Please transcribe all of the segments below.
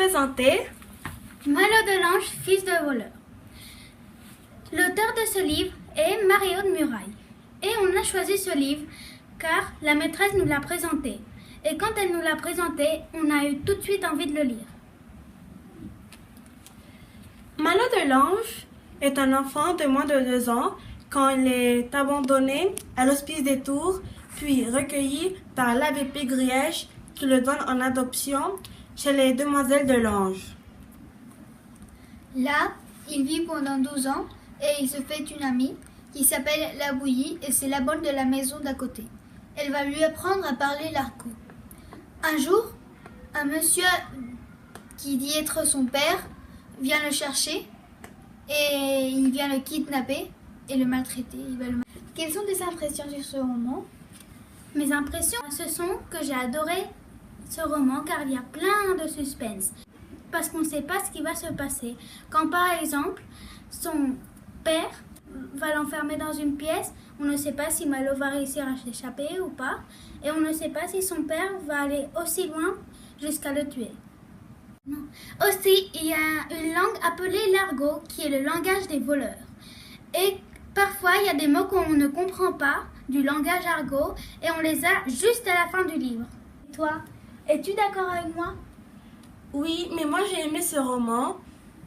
présenter Malo de l'Ange, fils de voleur. L'auteur de ce livre est Marie-Aude Muraille. Et on a choisi ce livre car la maîtresse nous l'a présenté. Et quand elle nous l'a présenté, on a eu tout de suite envie de le lire. Malo de l'Ange est un enfant de moins de 2 ans quand il est abandonné à l'hospice des Tours, puis recueilli par l'abbé Pégrièche qui le donne en adoption chez les Demoiselles de l'Ange. Là, il vit pendant 12 ans et il se fait une amie qui s'appelle La Bouillie et c'est la bonne de la maison d'à côté. Elle va lui apprendre à parler l'argot. Un jour, un monsieur qui dit être son père vient le chercher et il vient le kidnapper et le maltraiter. Quelles sont tes impressions sur ce roman? Mes impressions, ce sont que j'ai adoré ce roman car il y a plein de suspense. Parce qu'on ne sait pas ce qui va se passer. Quand par exemple, son père va l'enfermer dans une pièce, on ne sait pas si Malo va réussir à s'échapper ou pas. Et on ne sait pas si son père va aller aussi loin jusqu'à le tuer. Non. Aussi, il y a une langue appelée l'argot qui est le langage des voleurs. Et parfois, il y a des mots qu'on ne comprend pas du langage argot et on les a juste à la fin du livre. Et toi, es-tu d'accord avec moi? Oui, mais moi j'ai aimé ce roman,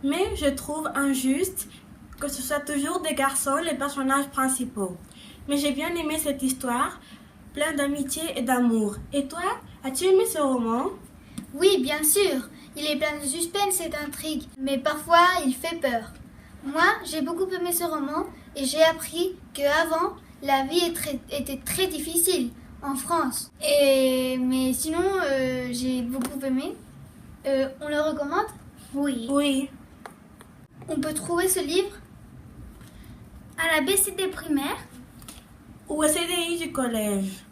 mais je trouve injuste que ce soit toujours des garçons les personnages principaux. Mais j'ai bien aimé cette histoire, pleine d'amitié et d'amour. Et toi, as-tu aimé ce roman? Oui, bien sûr. Il est plein de suspense et d'intrigue, mais parfois il fait peur. Moi, j'ai beaucoup aimé ce roman et j'ai appris qu'avant, la vie était très difficile en France. Mais sinon, j'ai beaucoup aimé. On le recommande? Oui. Oui. On peut trouver ce livre À la BCD primaire, Ou au CDI du collège.